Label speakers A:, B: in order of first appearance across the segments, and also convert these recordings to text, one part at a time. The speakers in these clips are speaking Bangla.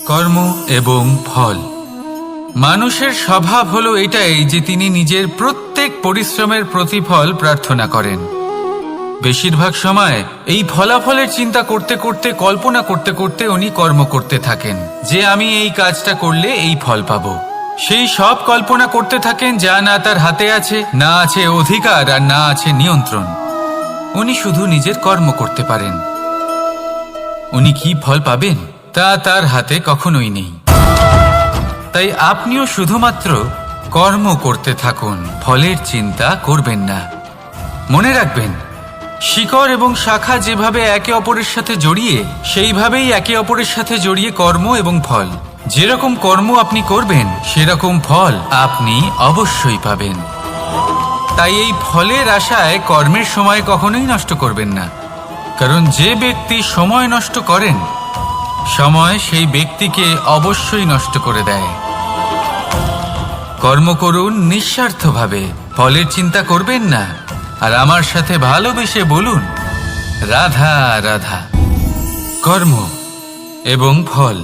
A: কর্ম এবং ফল। মানুষের স্বভাব হলো এটাই যে তিনি নিজের প্রত্যেক পরিশ্রমের প্রতিফল প্রার্থনা করেন। বেশিরভাগ সময় এই ফলাফলের চিন্তা করতে করতে, কল্পনা করতে করতে উনি কর্ম করতে থাকেন যে আমি এই কাজটা করলে এই ফল পাবো। সেই সব কল্পনা করতে থাকেন যা না তার হাতে আছে, না আছে অধিকার, আর না আছে নিয়ন্ত্রণ। উনি শুধু নিজের কর্ম করতে পারেন। উনি কি ফল পাবেন তা তার হাতে কখনোই নেই। তাই আপনিও শুধুমাত্র কর্ম করতে থাকুন, ফলের চিন্তা করবেন না। মনে রাখবেন, শিকড় এবং শাখা যেভাবে একে অপরের সাথে জড়িয়ে, সেইভাবেই একে অপরের সাথে জড়িয়ে কর্ম এবং ফল। যেরকম কর্ম আপনি করবেন সেরকম ফল আপনি অবশ্যই পাবেন। তাই এই ফলের আশায় কর্মের সময় কখনোই নষ্ট করবেন না, কারণ যে ব্যক্তি সময় নষ্ট করেন, সময় সেই ব্যক্তিকে অবশ্যই নষ্ট করে দেয়। কর্ম করুন নিঃস্বার্থভাবে, ফলের চিন্তা করবেন না, আর আমার সাথে ভালোবেসে বলুন রাধা রাধা। কর্ম এবং ফল।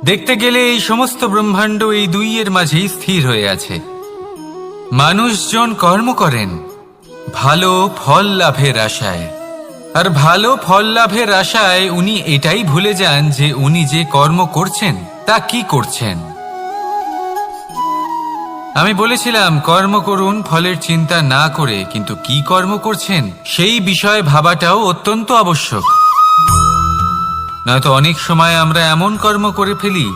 A: দেখতে গেলে এই সমস্ত ব্রহ্মাণ্ড এই দুইয়ের মাঝেই স্থির হয়ে আছে। মানুষজন কর্ম করেন ভালো ফল লাভের আশায়, আর ভালো ফল লাভের আশায় উনি এটাই ভুলে যান যে উনি যে কর্ম করছেন তা কি করছেন। আমি বলেছিলাম কর্ম করুন ফলের চিন্তা না করে, কিন্তু কি কর্ম করছেন সেই বিষয়ে ভাবাটাও অত্যন্ত আবশ্যক। নয়তো অনেক সময় আমরা এমন কর্ম করে ফেলি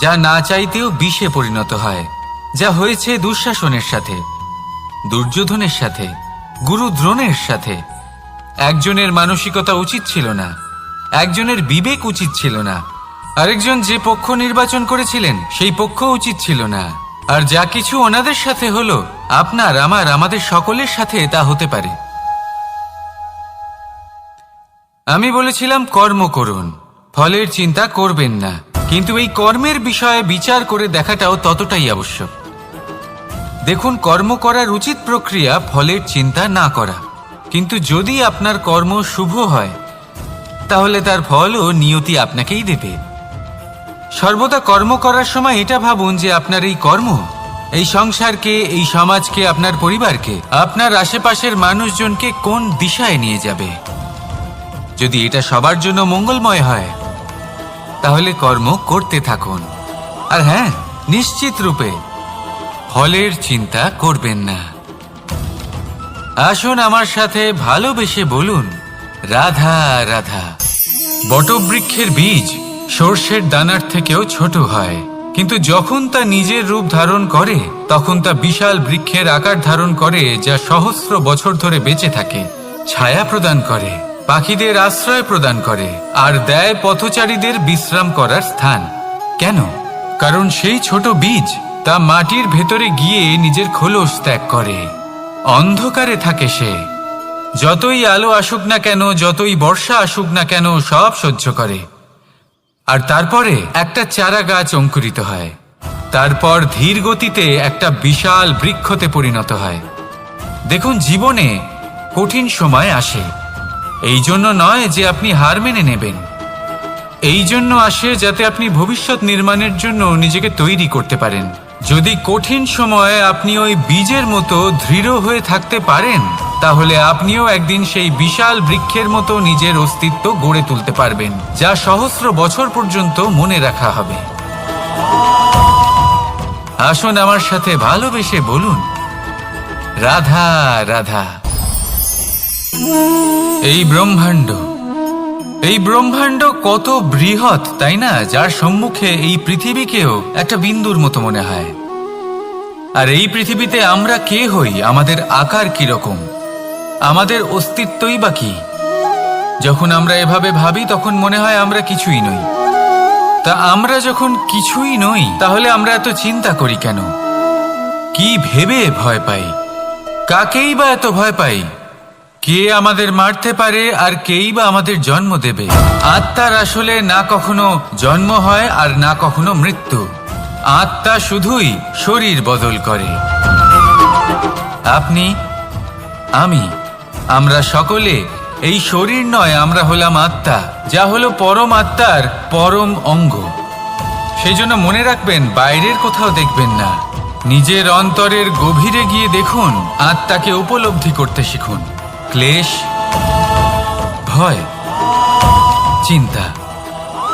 A: যা না চাইতেও বিষে পরিণত হয়, যা হয়েছে দুঃশাসনের সাথে, দুর্যোধনের সাথে, গুরু দ্রোণের সাথে। একজনের মানসিকতা উচিত ছিল না, একজনের বিবেক উচিত ছিল না, আরেকজন যে পক্ষ নির্বাচন করেছিলেন সেই পক্ষ উচিত ছিল না। আর যা কিছু ওনাদের সাথে হলো, আপনার, আমার, আমাদের সকলের সাথে তা হতে পারে। আমি বলেছিলাম কর্ম করুন, ফলের চিন্তা করবেন না, কিন্তু এই কর্মের বিষয়ে বিচার করে দেখাটাও ততটাই আবশ্যক। দেখুন, কর্ম করার উচিত প্রক্রিয়া ফলের চিন্তা না করা, কিন্তু যদি আপনার কর্ম শুভ হয় তাহলে তার ফলও নিয়তি আপনাকেই দেবে। সর্বদা কর্ম করার সময় এটা ভাবুন যে আপনার এই কর্ম এই সংসারকে, এই সমাজকে, আপনার পরিবারকে, আপনার আশেপাশের মানুষজনকে কোন দিশায় নিয়ে যাবে। যদি এটা সবার জন্য মঙ্গলময় হয় তাহলে কর্ম করতে থাকুন। আর হ্যাঁ, নিশ্চিত রূপে ফলের চিন্তা করবেন না। আসুন আমার সাথে ভালোবেসে বলুন রাধা রাধা। বটবৃক্ষের বীজ সর্ষের দানার থেকেও ছোট হয়, কিন্তু যখন তা নিজের রূপ ধারণ করে তখন তা বিশাল বৃক্ষের আকার ধারণ করে, যা সহস্র বছর ধরে বেঁচে থাকে, ছায়া প্রদান করে, পাখিদের আশ্রয় প্রদান করে, আর দেয় পথচারীদের বিশ্রাম করার স্থান। কেন? কারণ সেই ছোট বীজ তা মাটির ভেতরে গিয়ে নিজের খোলস ত্যাগ করে। অন্ধকারে থাকে সে, যতই আলো আসুক না কেন, যতই বর্ষা আসুক না কেন, সব সহ্য করে। আর তারপরে একটা চারা গাছ অঙ্কুরিত হয়, তারপর ধীর গতিতে একটা বিশাল বৃক্ষতে পরিণত হয়। দেখুন, জীবনে কঠিন সময় আসে, এই জন্য নয় যে আপনি হার মেনে নেবেন, এই জন্য আসে যাতে আপনি ভবিষ্যৎ নির্মাণের জন্য নিজেকে তৈরি করতে পারেন। যদি কঠিন সময়ে আপনি ওই বীজের মতো দৃঢ় হয়ে থাকতে পারেন, তাহলে আপনিও একদিন সেই বিশাল বৃক্ষের মতো নিজের অস্তিত্ব গড়ে তুলতে পারবেন, যা সহস্র বছর পর্যন্ত মনে রাখা হবে। আসুন আমার সাথে ভালোবেসে বলুন রাধা রাধা। এই ব্রহ্মাণ্ড কত বৃহৎ, তাই না? যার সম্মুখে এই পৃথিবীকেও একটা বিন্দুর মতো মনে হয়। আর এই পৃথিবীতে আমরা কে হই, আমাদের আকার কিরকম, আমাদের অস্তিত্বই বা কি? যখন আমরা এভাবে ভাবি তখন মনে হয় আমরা কিছুই নই। তা আমরা যখন কিছুই নই, তাহলে আমরা এত চিন্তা করি কেন? কি ভেবে ভয় পাই? কাকেই বা এত ভয় পাই? কে আমাদের মারতে পারে আর কেই বা আমাদের জন্ম দেবে? আত্মার আসলে না কখনো জন্ম হয় আর না কখনো মৃত্যু। আত্মা শুধুই শরীর বদল করে। আপনি, আমি আমরা সকলে এই শরীর নয়, আমরা হলাম আত্মা, যা হলো পরম আত্মার পরম অঙ্গ। সেই জন্য মনে রাখবেন, বাইরের কোথাও দেখবেন না, নিজের অন্তরের গভীরে গিয়ে দেখুন, আত্মাকে উপলব্ধি করতে শিখুন। ক্লেশ, ভয়, চিন্তা,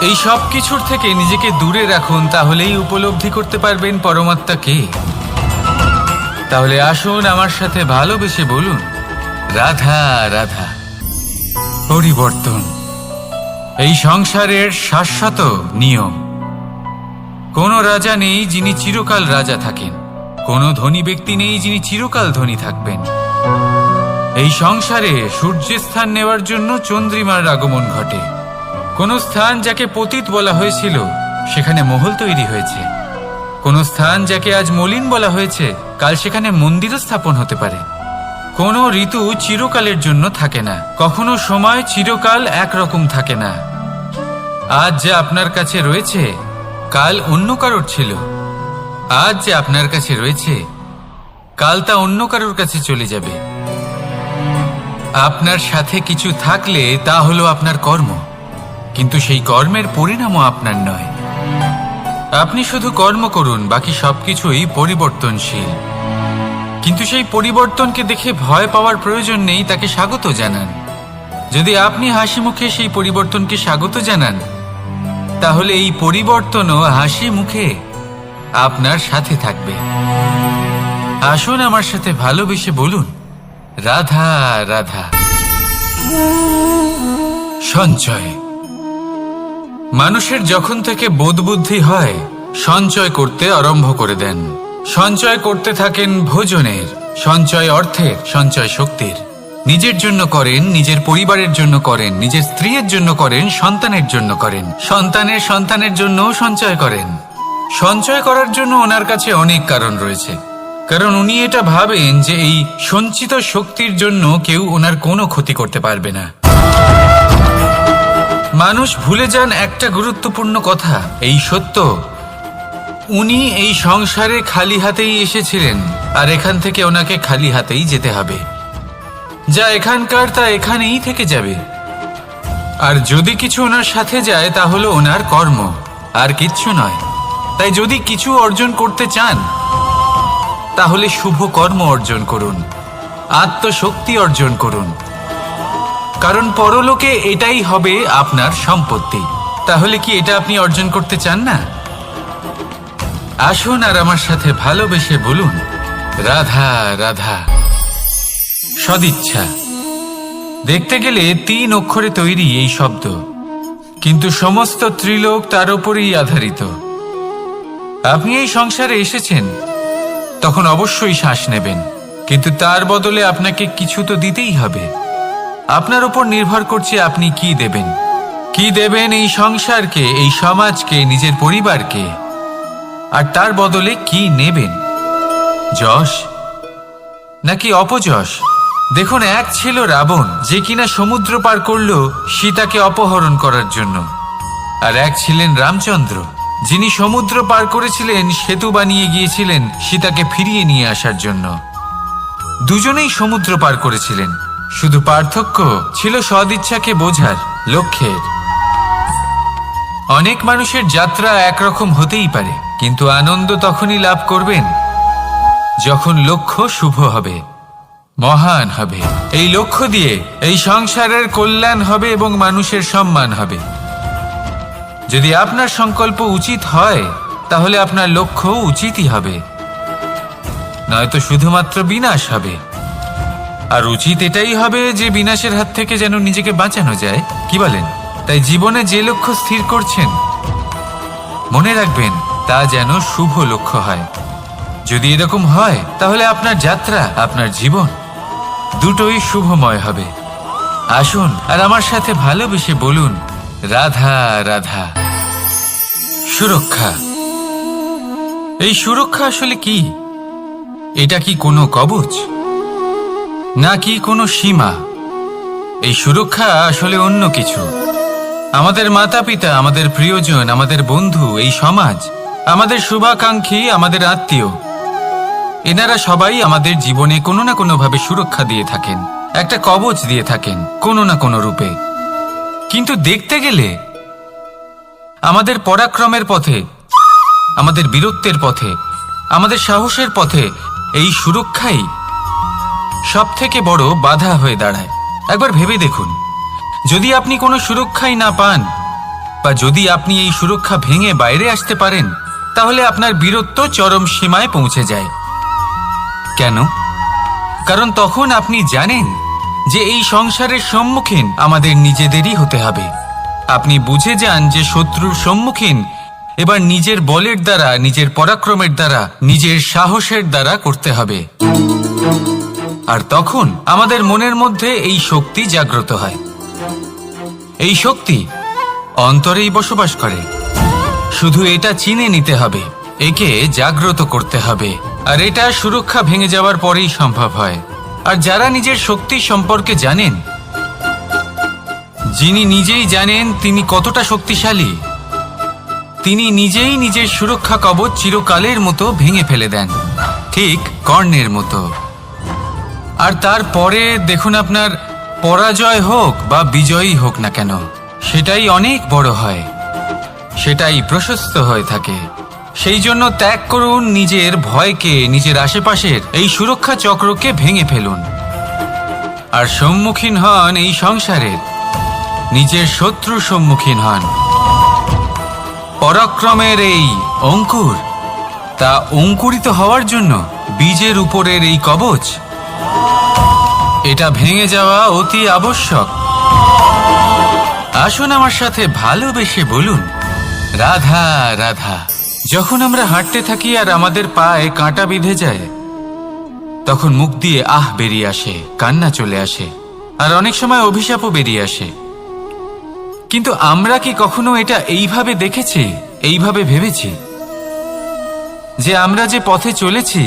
A: এই সব কিছুর থেকে নিজেকে দূরে রাখুন, তাহলেই উপলব্ধি করতে পারবেন পরমাত্মাকে। তাহলে আসুন আমার সাথে ভালোবেসে বলুন, রাধা রাধা। পরিবর্তন এই সংসারের শাশ্বত নিয়ম। কোনো রাজা নেই যিনি চিরকাল রাজা থাকেন, কোনো ধনী ব্যক্তি নেই যিনি চিরকাল ধনী থাকবেন। এই সংসারে সূর্যের স্থান নেওয়ার জন্য চন্দ্রিমার আগমন ঘটে। কোন স্থান যাকে পতিত বলা হয়েছিল সেখানে মহল তৈরি হয়েছে। কোন স্থান যাকে আজ মলিন বলা হয়েছে কাল সেখানে মন্দিরও স্থাপন হতে পারে। কোনো ঋতু চিরকালের জন্য থাকে না, কখনো সময় চিরকাল একরকম থাকে না। আজ যে আপনার কাছে রয়েছে কাল অন্য কারোর ছিল, আজ যে আপনার কাছে রয়েছে কাল তা অন্য কারোর কাছে চলে যাবে। আপনার সাথে কিছু থাকলে তা হলো আপনার কর্ম, কিন্তু সেই কর্মের পরিণামও আপনার নয়। আপনি শুধু কর্ম করুন, বাকি সবকিছুই পরিবর্তনশীল। কিন্তু সেই পরিবর্তনকে দেখে ভয় পাওয়ার প্রয়োজন নেই, তাকে স্বাগত জানান। যদি আপনি হাসি মুখে সেই পরিবর্তনকে স্বাগত জানান, তাহলে এই পরিবর্তনও হাসি মুখে আপনার সাথে থাকবে। আসুন আমার সাথে ভালোবেসে বলুন, রাধা রাধা। সঞ্চয়। মানুষের যখন থেকে বোধবুদ্ধি হয় সঞ্চয় করতে আরম্ভ করে দেন। সঞ্চয় করতে থাকেন ভোজনের, সঞ্চয় অর্থের, সঞ্চয় শক্তির। নিজের জন্য করেন, নিজের পরিবারের জন্য করেন, নিজের স্ত্রীর জন্য করেন, সন্তানের জন্য করেন, সন্তানের সন্তানের জন্যও সঞ্চয় করেন। সঞ্চয় করার জন্য ওনার কাছে অনেক কারণ রয়েছে, কারণ উনি এটা ভাবেন যে এই সঞ্চিত শক্তির জন্য কেউ ওনার কোনো ক্ষতি করতে পারবে না। মানুষ ভুলে যান একটা গুরুত্বপূর্ণ কথা, এই সত্য, উনি এই সংসারে খালি হাতেই এসেছিলেন, আর এখান থেকে ওনাকে খালি হাতেই যেতে হবে। যা এখানকার তা এখানেই থেকে যাবে। আর যদি কিছু ওনার সাথে যায় তা হলো ওনার কর্ম, আর কিচ্ছু নয়। তাই যদি কিছু অর্জন করতে চান তাহলে শুভ কর্ম অর্জন করুন, আত্মশক্তি অর্জন করুন, কারণ পরলোকে এটাই হবে আপনার সম্পত্তি। তাহলে কি এটা আপনি অর্জন করতে চান না? আসুন আর আমার সাথে ভালোবেসে বলুন, রাধা রাধা। সদিচ্ছা। দেখতে গেলে 3 অক্ষরে তৈরি এই শব্দ, কিন্তু সমস্ত ত্রিলোক তার উপরেই আধারিত। আপনি এই সংসারে এসেছেন, তখন অবশ্যই শ্বাস নেবেন, কিন্তু তার বদলে আপনাকে কিছু তো দিতেই হবে। আপনার উপর নির্ভর করছে আপনি কি দেবেন। কি দেবেন এই সংসারকে, এই সমাজকে, নিজের পরিবারকে, আর তার বদলে কি নেবেন? যশ নাকি অপযশ? দেখুন, এক ছিল রাবণ, যে কিনা সমুদ্র পার করল সীতাকে অপহরণ করার জন্য, আর এক ছিলেন রামচন্দ্র, যিনি সমুদ্র পার করেছিলেন, সেতু বানিয়ে গিয়েছিলেন সীতাকে ফিরিয়ে নিয়ে আসার জন্য। দুজনেই সমুদ্র পার করেছিলেন, শুধু পার্থক্য ছিল সদিচ্ছাকে বোঝার, লক্ষ্যের। অনেক মানুষের যাত্রা একরকম হতেই পারে, কিন্তু আনন্দ তখনই লাভ করবেন যখন লক্ষ্য শুভ হবে, মহান হবে। এই লক্ষ্য দিয়ে এই সংসারের কল্যাণ হবে এবং মানুষের সম্মান হবে। যদি আপনার সংকল্প উচিত হয় তাহলে আপনার লক্ষ্য উচিতই হবে, নয়তো শুধুমাত্র বিনাশ হবে। আর উচিত এটাই হবে যে বিনাশের হাত থেকে যেন নিজেকে বাঁচানো যায়, কি বলেন? তাই জীবনে যে লক্ষ্য স্থির করছেন মনে রাখবেন তা যেন শুভ লক্ষ্য হয়। যদি এরকম হয় তাহলে আপনার যাত্রা, আপনার জীবন দুটোই শুভময় হবে। আসুন আর আমার সাথে ভালোবেসে বলুন, রাধা রাধা। সুরক্ষা। এই সুরক্ষা আসলে কি? এটা কি কোনো কবচ নাকি কোনো সীমা? এই সুরক্ষা আসলে অন্য কিছু। আমাদের মাতা পিতা, আমাদের প্রিয়জন, আমাদের বন্ধু, এই সমাজ, আমাদের শুভাকাঙ্ক্ষী, আমাদের আত্মীয়, এনারা সবাই আমাদের জীবনে কোনো না কোনোভাবে সুরক্ষা দিয়ে থাকেন। একটা কবচ দিয়ে থাকেন কোনো না কোনো রূপে। কিন্তু দেখতে গেলে আমাদের পরাক্রমের পথে, আমাদের বীরত্বের পথে, আমাদের সাহসের পথে এই সুরক্ষাই সব থেকে বড় বাধা হয়ে দাঁড়ায়। একবার ভেবে দেখুন, যদি আপনি কোনো সুরক্ষাই না পান, বা যদি আপনি এই সুরক্ষা ভেঙে বাইরে আসতে পারেন, তাহলে আপনার বীরত্ব চরম সীমায় পৌঁছে যায়। কেন? কারণ তখন আপনি জানেন যে এই সংসারের সম্মুখীন আমাদের নিজেদেরই হতে হবে। আপনি বুঝে যান যে শত্রুর সম্মুখীন এবার নিজের বলের দ্বারা, নিজের পরাক্রমের দ্বারা, নিজের সাহসের দ্বারা করতে হবে। আর তখন আমাদের মনের মধ্যে এই শক্তি জাগ্রত হয়। এই শক্তি অন্তরেই বসবাস করে। শুধু এটা চিনে নিতে হবে, একে জাগ্রত করতে হবে। আর এটা সুরক্ষা ভেঙে যাওয়ার পরেই সম্ভব হয়। আর যারা নিজের শক্তি সম্পর্কে জানেন, যিনি নিজেই জানেন তিনি কতটা শক্তিশালী, তিনি নিজেই নিজের সুরক্ষা কবচ চিরকালের মতো ভেঙে ফেলে দেন, ঠিক কর্ণের মতো। আর তারপরে দেখুন, আপনার পরাজয় হোক বা বিজয়ী হোক না কেন, সেটাই অনেক বড় হয়, সেটাই প্রশস্ত হয়ে থাকে। সেই জন্য ত্যাগ করুন নিজের ভয়কে, নিজের আশেপাশের এই সুরক্ষা চক্রকে ভেঙে ফেলুন। আর সম্মুখীন হন এই সংসারের নিজের শত্রুর সম্মুখীন হন। পরাক্রমের এই অঙ্কুর, তা অঙ্কুরিত হওয়ার জন্য বীজের উপরের এই কবচ, এটা ভেঙে যাওয়া অতি আবশ্যক। আসুন আমার সাথে ভালোবেসে বলুন, রাধা রাধা। যখন আমরা হাঁটতে থাকি আর আমাদের পায়ে কাঁটা বিঁধে যায়, তখন মুখ দিয়ে আহ বেরিয়ে আসে, কান্না চলে আসে, আর অনেক সময় অভিশাপও বেরিয়ে আসে। কিন্তু আমরা কি কখনো এটা এইভাবে দেখেছি, এইভাবে ভেবেছি যে আমরা যে পথে চলেছি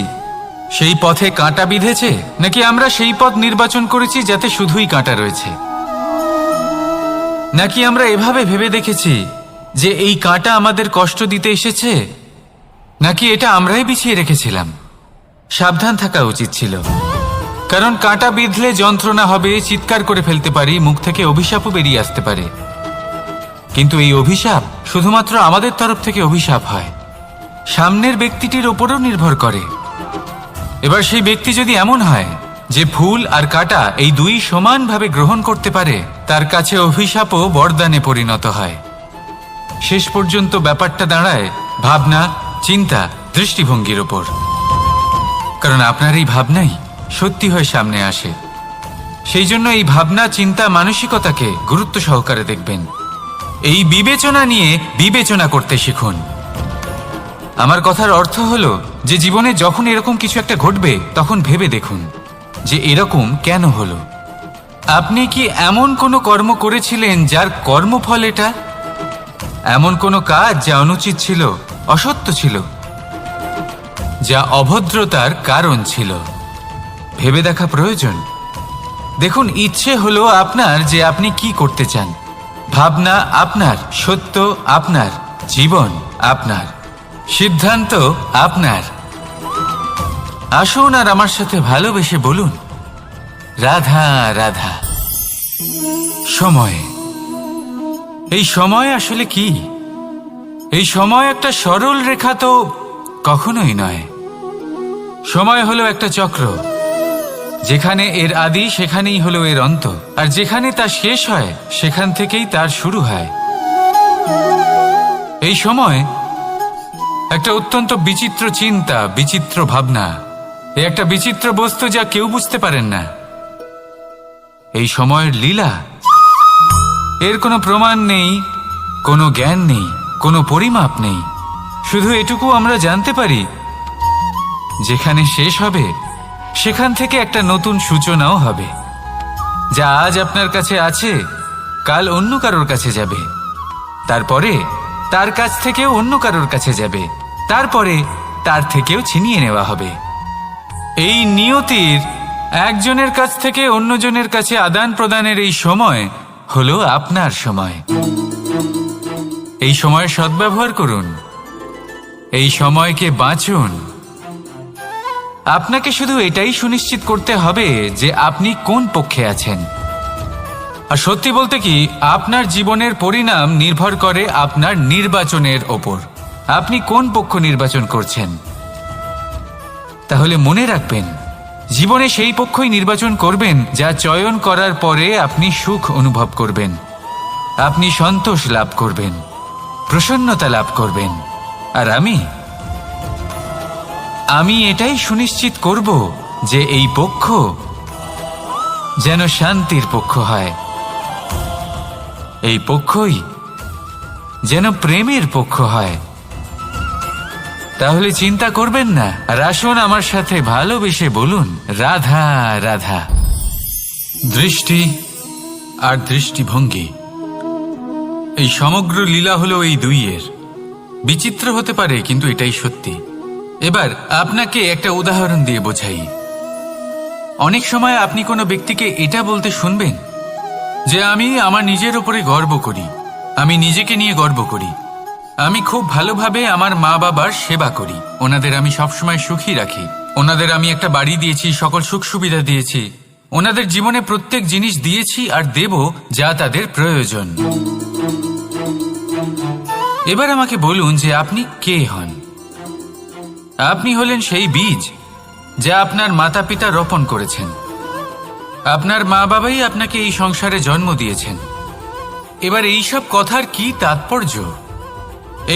A: সেই পথে কাঁটা বিঁধেছে, নাকি আমরা সেই পথ নির্বাচন করেছি যাতে শুধুই কাঁটা রয়েছে? নাকি আমরা এভাবে ভেবে দেখেছি যে এই কাঁটা আমাদের কষ্ট দিতে এসেছে, নাকি এটা আমরাই বিছিয়ে রেখেছিলাম? সাবধান থাকা উচিত ছিল, কারণ কাঁটা বিঁধলে যন্ত্রণা হবে, চিৎকার করে ফেলতে পারি, মুখ থেকে অভিশাপও বেরিয়ে আসতে পারে। কিন্তু এই অভিশাপ শুধুমাত্র আমাদের তরফ থেকে অভিশাপ হয়, সামনের ব্যক্তিটির ওপরও নির্ভর করে। এবার সেই ব্যক্তি যদি এমন হয় যে ফুল আর কাঁটা এই দুই সমানভাবে গ্রহণ করতে পারে, তার কাছে অভিশাপও বরদানে পরিণত হয়। শেষ পর্যন্ত ব্যাপারটা দাঁড়ায় ভাবনা, চিন্তা, দৃষ্টিভঙ্গির ওপর। কারণ আপনার এই ভাবনাই সত্যি হয়ে সামনে আসে। সেই জন্য এই ভাবনা, চিন্তা, মানসিকতাকে গুরুত্ব সহকারে দেখবেন। এই বিবেচনা নিয়ে বিবেচনা করতে শিখুন। আমার কথার অর্থ হলো যে জীবনে যখন এরকম কিছু একটা ঘটবে, তখন ভেবে দেখুন যে এরকম কেন হলো। আপনি কি এমন কোনো কর্ম করেছিলেন যার কর্মফল এটা? এমন কোনো কাজ যা অনুচিত ছিল, অসত্য ছিল, যা অভদ্রতার কারণ ছিল? ভেবে দেখা প্রয়োজন। দেখুন, ইচ্ছে হলো আপনার যে আপনি কি করতে চান, ভাবনা আপনার, সত্য আপনার, জীবন আপনার, সিদ্ধান্ত আপনার। আসুন আর আমার সাথে ভালোবেসে বলুন, রাধা রাধা। সময়, এই সময় আসলে কি? এই সময় একটা সরল রেখা তো কখনোই নয়। সময় হলো একটা চক্র, যেখানে এর আদি সেখানেই হলো এর অন্ত, আর যেখানে তা শেষ হয় সেখান থেকেই তার শুরু হয়। এই সময় একটা অত্যন্ত বিচিত্র চিন্তা, বিচিত্র ভাবনা, একটা বিচিত্র বস্তু যা কেউ বুঝতে পারেন না। এই সময়ের লীলা, এর কোনো প্রমাণ নেই, কোনো জ্ঞান নেই, কোনো পরিমাপ নেই। শুধু এটুকু আমরা জানতে পারি, যেখানে শেষ হবে সেখান থেকে একটা নতুন সূচনাও হবে। যা আজ আপনার কাছে আছে, কাল অন্য কারোর কাছে যাবে, তারপরে তার কাছ থেকেও অন্য কারোর কাছে যাবে, তারপরে তার থেকেও ছিনিয়ে নেওয়া হবে। এই নিয়তির একজনের কাছ থেকে অন্যজনের কাছে আদান প্রদানের এই সময় হলো আপনার সময়। এই সময়ের সদ্ব্যবহার করুন, এই সময়কে বাঁচুন। আপনাকে শুধু এটাই সুনিশ্চিত করতে হবে যে আপনি কোন পক্ষে আছেন। আর সত্যি বলতে কি, আপনার জীবনের পরিণাম নির্ভর করে আপনার নির্বাচনের ওপর। আপনি কোন পক্ষ নির্বাচন করছেন। তাহলে মনে রাখবেন, জীবনে সেই পক্ষই নির্বাচন করবেন যা চয়ন করার পরে আপনি সুখ অনুভব করবেন, আপনি সন্তোষ লাভ করবেন, প্রসন্নতা লাভ করবেন। আর আমি এটাই সুনিশ্চিত করব যে এই পক্ষ যেন শান্তির পক্ষ হয়, এই পক্ষই যেন প্রেমের পক্ষ হয়। তাহলে চিন্তা করবেন না, আর আসুন আমার সাথে ভালোবেসে বলুন, রাধা রাধা। দৃষ্টি আর দৃষ্টিভঙ্গি, এই সমগ্র লীলা হলো এই দুইয়ের। বিচিত্র হতে পারে, কিন্তু এটাই সত্যি। এবার আপনাকে একটা উদাহরণ দিয়ে বোঝাই। অনেক সময় আপনি কোনো ব্যক্তিকে এটা বলতে শুনবেন যে আমি আমার নিজের উপরে গর্ব করি, আমি নিজেকে নিয়ে গর্ব করি, আমি খুব ভালোভাবে আমার মা বাবার সেবা করি, ওনাদের আমি সবসময় সুখী রাখি, ওনাদের আমি একটা বাড়ি দিয়েছি, সকল সুখ সুবিধা দিয়েছি, ওনাদের জীবনে প্রত্যেক জিনিস দিয়েছি আর দেব যা তাদের প্রয়োজন। এবার আমাকে বলুন যে আপনি কে হন। আপনি হলেন সেই বীজ যা আপনার মাতা পিতা রোপণ করেছেন। আপনার মা বাবাই আপনাকে এই সংসারে জন্ম দিয়েছেন। এবার এইসব কথার কি তাৎপর্য?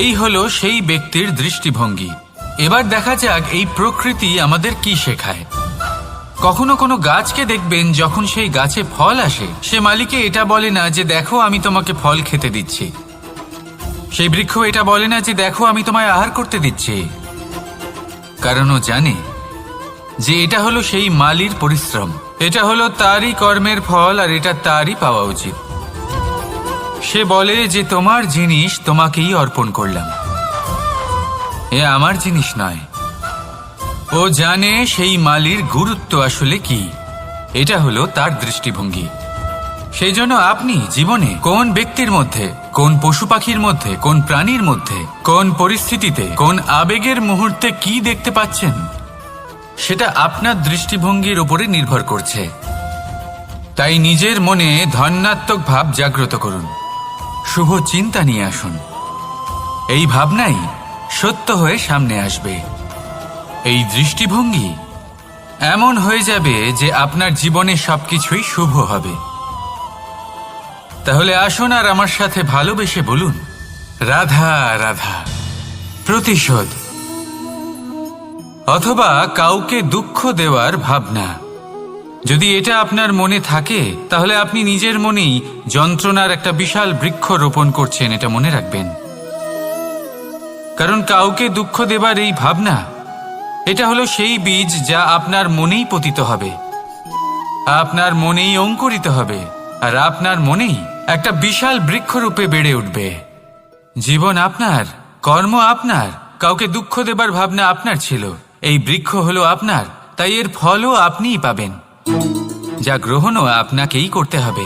A: এই হলো সেই ব্যক্তির দৃষ্টিভঙ্গি। এবার দেখা যাক এই প্রকৃতি আমাদের কি শেখায়। কখনো কোনো গাছকে দেখবেন, যখন সেই গাছে ফল আসে, সে মালিকে এটা বলে না যে দেখো আমি তোমাকে ফল খেতে দিচ্ছি। সেই বৃক্ষ এটা বলে না যে দেখো আমি তোমায় আহার করতে দিচ্ছি, কারণ ও জানে যে এটা হলো সেই মালির পরিশ্রম, এটা হলো তারই কর্মের ফল, আর এটা তারই পাওয়া উচিত। সে বলে যে তোমার জিনিস তোমাকেই অর্পণ করলাম, এ আমার জিনিস নয়। ও জানে সেই মালির গুরুত্ব আসলে কি। এটা হলো তার দৃষ্টিভঙ্গি। সেই জন্য আপনি জীবনে কোন ব্যক্তির মধ্যে, কোন পশু পাখির মধ্যে, কোন প্রাণীর মধ্যে, কোন পরিস্থিতিতে, কোন আবেগের মুহূর্তে কি দেখতে পাচ্ছেন, সেটা আপনার দৃষ্টিভঙ্গির উপরে নির্ভর করছে। তাই নিজের মনে ধনাত্মক ভাব জাগ্রত করুন, শুভ চিন্তা নিয়ে আসুন। এই ভাবনাই সত্য হয়ে সামনে আসবে। এই দৃষ্টিভঙ্গি এমন হয়ে যাবে যে আপনার জীবনে সবকিছুই শুভ হবে। তাহলে আসুন আর আমার সাথে ভালোবেসে বলুন, রাধা রাধা। প্রতিশোধ অথবা কাউকে দুঃখ দেওয়ার ভাবনা, যদি এটা আপনার মনে থাকে, তাহলে আপনি নিজের মনেই যন্ত্রণার একটা বিশাল বৃক্ষ রোপণ করছেন, এটা মনে রাখবেন। কারণ কাউকে দুঃখ দেবার এই ভাবনা, এটা হলো সেই বীজ যা আপনার মনেই পতিত হবে, আপনার মনেই অঙ্কুরিত হবে, আর আপনার মনেই একটা বিশাল বৃক্ষরূপে বেড়ে উঠবে। জীবন আপনার, কর্ম আপনার, কাউকে দুঃখ দেবার ভাবনা আপনার ছিল, এই বৃক্ষ হলো আপনার, তাই এর ফলও আপনিই পাবেন, যা গ্রহণও আপনাকেই করতে হবে।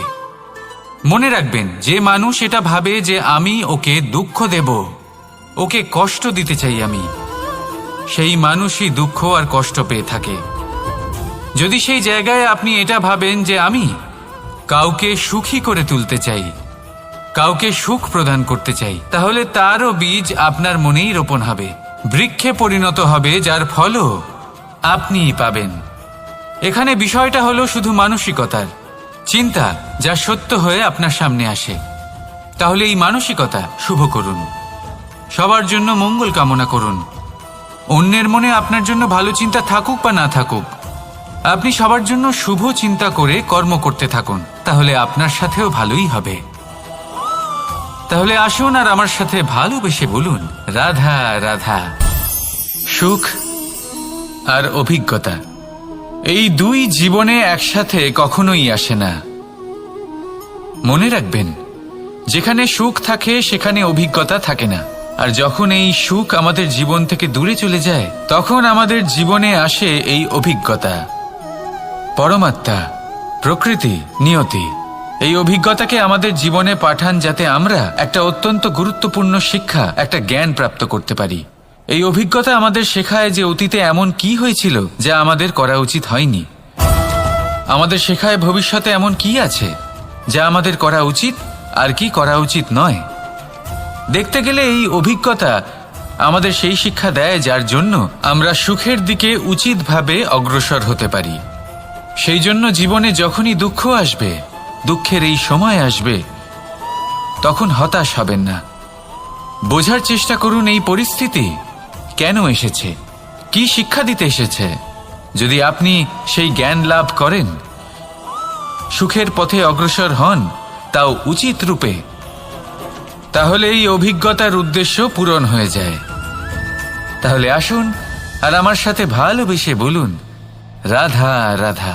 A: মনে রাখবেন, যে মানুষ এটা ভাবে যে আমি ওকে দুঃখ দেব, ওকে কষ্ট দিতে চাই আমি, সেই মানুষই দুঃখ আর কষ্ট পেয়ে থাকে। যদি সেই জায়গায় আপনি এটা ভাবেন যে আমি কাউকে সুখী করে তুলতে চাই, কাউকে সুখ প্রদান করতে চাই, তাহলে তারও বীজ আপনার মনেই রোপণ হবে, বৃক্ষে পরিণত হবে, যার ফলও আপনিই পাবেন। এখানে বিষয়টা হলো শুধু মানসিকতার চিন্তা, যা সত্য হয়ে আপনার সামনে আসে। তাহলে এই মানসিকতা শুভ করুন, সবার জন্য মঙ্গল কামনা করুন। অন্যের মনে আপনার জন্য ভালো চিন্তা থাকুক বা না থাকুক, আপনি সবার জন্য শুভ চিন্তা করে কর্ম করতে থাকুন, তাহলে আপনার সাথেও ভালোই হবে। তাহলে আসুন আর আমার সাথে ভালোবেসে বলুন, রাধা রাধা। সুখ আর অভিজ্ঞতা, এই দুই জীবনে একসাথে কখনোই আসে না। মনে রাখবেন, যেখানে সুখ থাকে সেখানে অভিজ্ঞতা থাকে না, আর যখন এই সুখ আমাদের জীবন থেকে দূরে চলে যায়, তখন আমাদের জীবনে আসে এই অভিজ্ঞতা। পরমাত্মা, প্রকৃতি, নিয়তি এই অভিজ্ঞতাকে আমাদের জীবনে পাঠান, যাতে আমরা একটা অত্যন্ত গুরুত্বপূর্ণ শিক্ষা, একটা জ্ঞান প্রাপ্ত করতে পারি। এই অভিজ্ঞতা আমাদের শেখায় যে অতীতে এমন কি হয়েছিল যা আমাদের করা উচিত হয়নি। আমাদের শেখায় ভবিষ্যতে এমন কি আছে যা আমাদের করা উচিত আর কি করা উচিত নয়। দেখতে গেলে এই অভিজ্ঞতা আমাদের সেই শিক্ষা দেয় যার জন্য আমরা সুখের দিকে উচিতভাবে অগ্রসর হতে পারি। সেই জন্য জীবনে যখনই দুঃখ আসবে, দুঃখের এই সময় আসবে, তখন হতাশ হবেন না। বোঝার চেষ্টা করুন এই পরিস্থিতি কেন এসেছে, কি শিক্ষা দিতে এসেছে। যদি আপনি সেই জ্ঞান লাভ করেন, সুখের পথে অগ্রসর হন, তাও উচিত রূপে, তাহলে এই অভিজ্ঞতার উদ্দেশ্য পূরণ হয়ে যায়। তাহলে আসুন আর আমার সাথে ভালোবেসে বলুন, রাধা রাধা।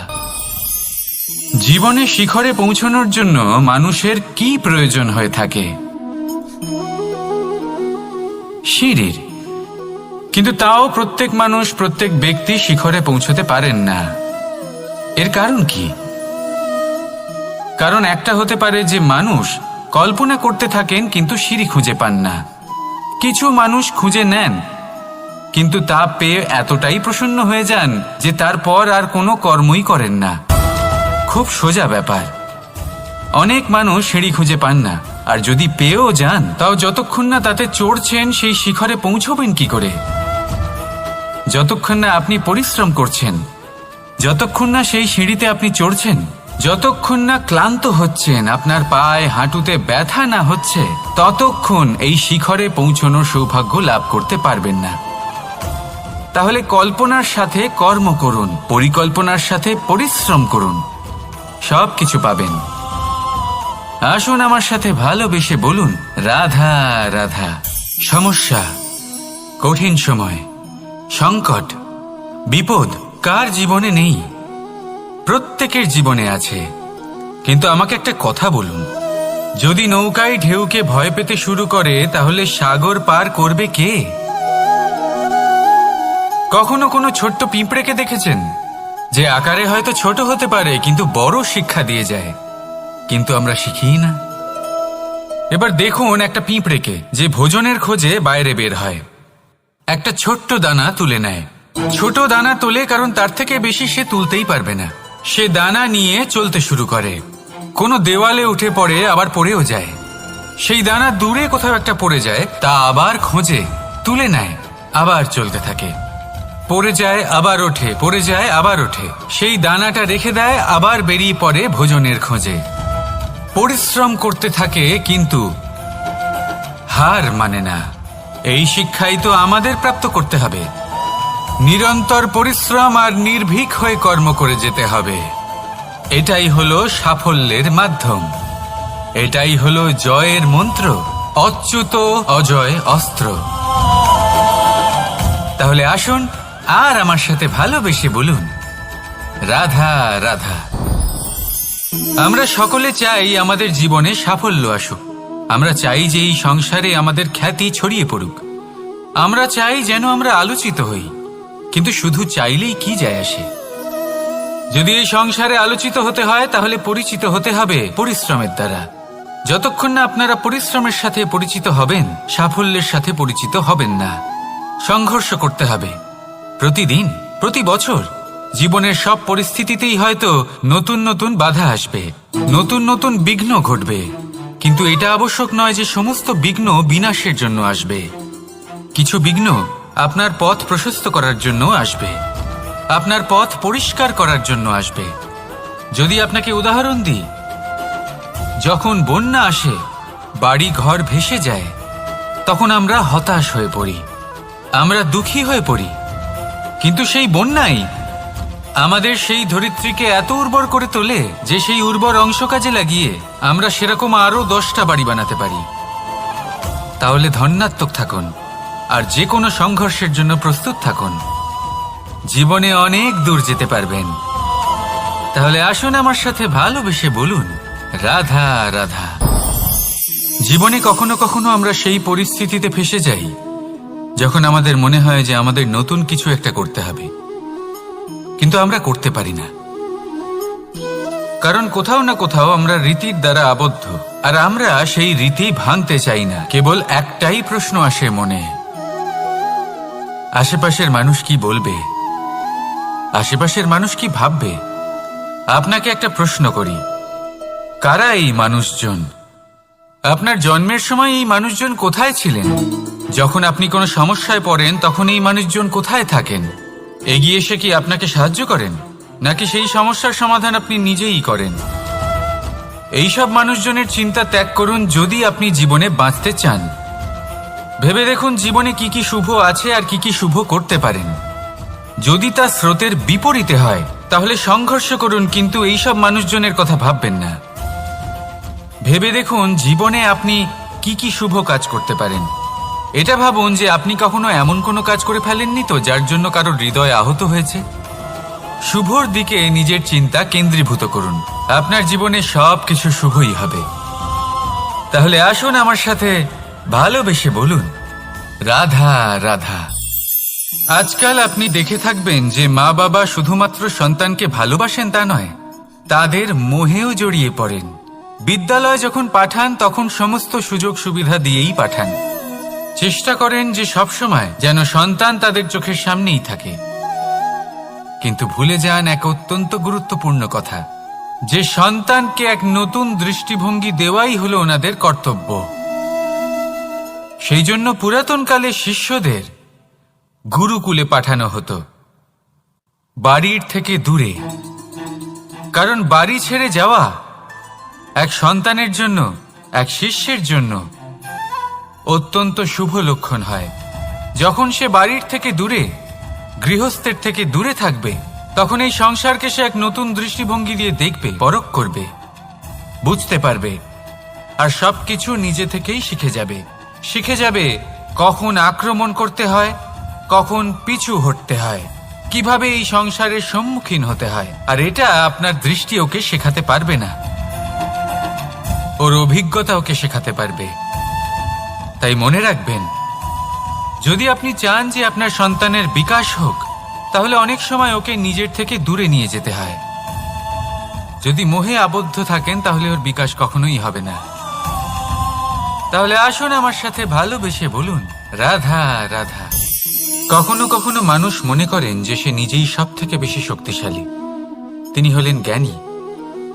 A: জীবনে শিখরে পৌঁছানোর জন্য মানুষের কি প্রয়োজন হয়ে থাকে? সিঁড়ির। কিন্তু তাও প্রত্যেক মানুষ, প্রত্যেক ব্যক্তি শিখরে পৌঁছতে পারেন না। এর কারণ কি? কারণ একটা হতে পারে যে মানুষ কল্পনা করতে থাকেন কিন্তু সিঁড়ি খুঁজে পান না। কিছু মানুষ খুঁজে নেন কিন্তু তা পেয়ে এতটাই প্রসন্ন হয়ে যান যে তারপর আর কোনো কর্মই করেন না। খুব সোজা ব্যাপার। অনেক মানুষ সিঁড়ি খুঁজে পান না, আর যদি পেয়েও যান তাও যতক্ষণ না তাতে চড়ছেন সেই শিখরে পৌঁছবেন কি করে? যতক্ষণ না আপনি পরিশ্রম করছেন, যতক্ষণ না সেই সিঁড়িতে আপনি চড়ছেন, যতক্ষণ না ক্লান্ত হচ্ছেন, আপনার পায়ে হাঁটুতে ব্যথা না হচ্ছে, ততক্ষণ এই শিখরে পৌঁছানোর সৌভাগ্য লাভ করতে পারবেন না। তাহলে কল্পনার সাথে কর্ম করুন, পরিকল্পনার সাথে পরিশ্রম করুন, সব কিছু পাবেন। আসুন আমার সাথে ভালোবেসে বলুন, রাধা রাধা। সমস্যা, কঠিন সময়, সংকট, বিপদ কার জীবনে নেই? প্রত্যেকের জীবনে আছে। কিন্তু আমাকে একটা কথা বলুন, যদি নৌকায় ঢেউকে ভয় পেতে শুরু করে তাহলে সাগর পার করবে কে? কখনো কোনো ছোট্ট পিঁপড়েকে দেখেছেন যে আকারে হয়তো ছোট হতে পারে কিন্তু বড় শিক্ষা দিয়ে যায়? কিন্তু আমরা শিখি না। এবার দেখুন একটা পিঁপড়েকে যে ভোজনের খোঁজে বাইরে বের হয়, একটা ছোট্ট দানা তুলে নেয়। ছোট দানা তোলে কারণ তার থেকে বেশি সে তুলতেই পারবে না। সে দানা নিয়ে চলতে শুরু করে, কোনো দেওয়ালে উঠে পড়ে, আবার পড়েও যায়। সেই দানা দূরে কোথাও একটা পড়ে যায়, তা আবার খোঁজে, তুলে নেয়, আবার চলতে থাকে। পড়ে যায় আবার ওঠে, পড়ে যায় আবার ওঠে। সেই দানাটা রেখে দেয়, আবার বেরিয়ে পড়ে ভোজনের খোঁজে। পরিশ্রম করতে থাকে কিন্তু হার মানে না। এই শিক্ষাই তো আমাদের প্রাপ্ত করতে হবে। নিরন্তর পরিশ্রম আর নির্ভীক হয়ে কর্ম করে যেতে হবে। এটাই হলো সাফল্যের মাধ্যম, এটাই হলো জয়ের মন্ত্র, অচ্যুত অজয় অস্ত্র। তাহলে আসুন আর আমার সাথে ভালোবেসে বলুন, রাধা রাধা। আমরা সকলে চাই আমাদের জীবনে সাফল্য আসুক। আমরা চাই যে এই সংসারে আমাদের খ্যাতি ছড়িয়ে পড়ুক। আমরা চাই যেন আমরা আলোচিত হই। কিন্তু শুধু চাইলেই কি যায় আসে? যদি এই সংসারে আলোচিত হতে হয় তাহলে পরিচিত হতে হবে পরিশ্রমের দ্বারা। যতক্ষণ না আপনারা পরিশ্রমের সাথে পরিচিত হবেন, সাফল্যের সাথে পরিচিত হবেন না। সংঘর্ষ করতে হবে প্রতিদিন, প্রতি বছর। জীবনের সব পরিস্থিতিতেই হয়তো নতুন নতুন বাধা আসবে, নতুন নতুন বিঘ্ন ঘটবে। কিন্তু এটা আবশ্যক নয় যে সমস্ত বিঘ্ন বিনাশের জন্য আসবে। কিছু বিঘ্ন আপনার পথ প্রশস্ত করার জন্য আসবে, আপনার পথ পরিষ্কার করার জন্য আসবে। যদি আপনাকে উদাহরণ দিই, যখন বন্যা আসে, বাড়ি ঘর ভেসে যায়, তখন আমরা হতাশ হয়ে পড়ি, আমরা দুঃখী হয়ে পড়ি। কিন্তু সেই বন্যাই আমাদের সেই ধরিত্রীকে এত উর্বর করে তোলে যে সেই উর্বর অংশ কাজে লাগিয়ে আমরা সেরকম আরো 10টা বাড়ি বানাতে পারি। তাহলে ধন্যাত্মক থাকুন আর যে কোনো সংঘর্ষের জন্য প্রস্তুত থাকুন। জীবনে অনেক দূর যেতে পারবেন। তাহলে আসুন আমার সাথে ভালোবেসে বলুন, রাধা রাধা। জীবনে কখনো কখনো আমরা সেই পরিস্থিতিতে ফেসে যাই যখন আমাদের মনে হয় যে আমাদের নতুন কিছু একটা করতে হবে, কিন্তু আমরা করতে পারি না। কারণ কোথাও না কোথাও আমরা রীতির দ্বারা আবদ্ধ, আর আমরা সেই রীতি ভাঙতে চাই না। কেবল একটাই প্রশ্ন আসে মনে, আশেপাশের মানুষ কি বলবে, আশেপাশের মানুষ কি ভাববে? আপনাকে একটা প্রশ্ন করি, কারা এই মানুষজন? আপনার জন্মের সময় এই মানুষজন কোথায় ছিলেন? যখন আপনি কোনো সমস্যায় পড়েন তখন এই মানুষজন কোথায় থাকেন? এগিয়ে এসে কি আপনাকে সাহায্য করেন, নাকি সেই সমস্যার সমাধান আপনি নিজেই করেন? এইসব মানুষজনের চিন্তা ত্যাগ করুন যদি আপনি জীবনে বাঁচতে চান। ভেবে দেখুন জীবনে কি কি শুভ আছে আর কি কি শুভ করতে পারেন। যদি তা স্রোতের বিপরীতে হয় তাহলে সংঘর্ষ করুন, কিন্তু এইসব মানুষজনের কথা ভাববেন না। ভেবে দেখুন জীবনে আপনি কি কি শুভ কাজ করতে পারেন। এটা ভাবুন যে আপনি কখনো এমন কোনো কাজ করে ফেলেননি তো যার জন্য কারো হৃদয় আহত হয়েছে। শুভর দিকে নিজের চিন্তা কেন্দ্রীভূত করুন, আপনার জীবনে সব কিছু শুভই হবে। তাহলে আসুন আমার সাথে ভালোবেসে বলুন, রাধা রাধা। আজকাল আপনি দেখে থাকবেন যে মা বাবা শুধুমাত্র সন্তানকে ভালোবাসেন তা নয়, তাদের মোহেও জড়িয়ে পড়েন। বিদ্যালয়ে যখন পাঠান তখন সমস্ত সুযোগ সুবিধা দিয়েই পাঠান। চেষ্টা করেন যে সবসময় যেন সন্তান তাদের চোখের সামনেই থাকে, কিন্তু ভুলে যান এক অত্যন্ত গুরুত্বপূর্ণ কথা, যে সন্তানকে এক নতুন দৃষ্টিভঙ্গি দেওয়াই হলো ওনাদের কর্তব্য। সেই জন্য পুরাতনকালে শিষ্যদের গুরুকুলে পাঠানো হতো, বাড়ির থেকে দূরে। কারণ বাড়ি ছেড়ে যাওয়া এক সন্তানের জন্য, এক শিষ্যের জন্য অত্যন্ত শুভ লক্ষণ হয়। যখন সে বাড়ির থেকে দূরে, গৃহস্থের থেকে দূরে থাকবে, তখন এই সংসারকে সে এক নতুন দৃষ্টিভঙ্গি দিয়ে দেখবে, পরখ করবে, বুঝতে পারবে, আর সবকিছু নিজে থেকেই শিখে যাবে কখন আক্রমণ করতে হয়, কখন পিছু হটতে হয়, কিভাবে এই সংসারের সম্মুখীন হতে হয়। আর এটা আপনার দৃষ্টি ওকে শেখাতে পারবে না, ওর অভিজ্ঞতা ওকে শেখাতে পারবে। তাই মনে রাখবেন, যদি আপনি চান যে আপনার সন্তানের বিকাশ হোক, তাহলে অনেক সময় ওকে নিজের থেকে দূরে নিয়ে যেতে হয়। যদি মোহে আবদ্ধ থাকেন তাহলে ওর বিকাশ কখনোই হবে না। তাহলে আসুন আমার সাথে ভালোবেসে বলুন, রাধা রাধা। কখনো কখনো মানুষ মনে করেন যে সে নিজেই সব থেকে বেশি শক্তিশালী, তিনি হলেন জ্ঞানী।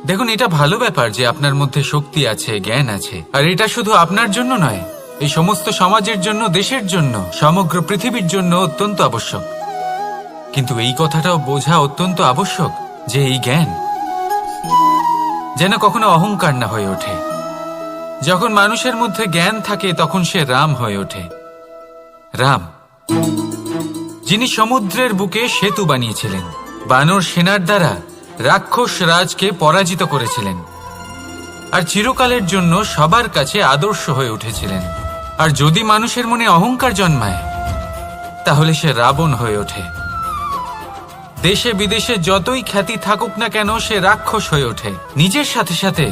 A: দেখুন, এটা ভালো ব্যাপার যে আপনার মধ্যে শক্তি আছে, জ্ঞান আছে, আর এটা শুধু আপনার জন্য নয়, এই সমস্ত সমাজের জন্য, দেশের জন্য, সমগ্র পৃথিবীর জন্য অত্যন্ত আবশ্যক। কিন্তু এই কথাটাও বোঝা অত্যন্ত আবশ্যক যে এই জ্ঞান যেন কখনো অহংকার না হয়ে ওঠে। যখন মানুষের মধ্যে জ্ঞান থাকে তখন সে রাম হয়ে ওঠে। রাম, যিনি সমুদ্রের বুকে সেতু বানিয়েছিলেন, বানর সেনার দ্বারা রাক্ষস রাজকে পরাজিত করেছিলেন, আর চিরকালের জন্য সবার কাছে আদর্শ হয়ে উঠেছিলেন। আর যদি মানুষের মনে অহংকার জন্মায় তাহলে সে রাবণ হয়ে ওঠে। দেশে বিদেশে যতই খ্যাতি থাকুক না কেন সে রাক্ষস হয়ে ওঠে। নিজের সাথে সাথে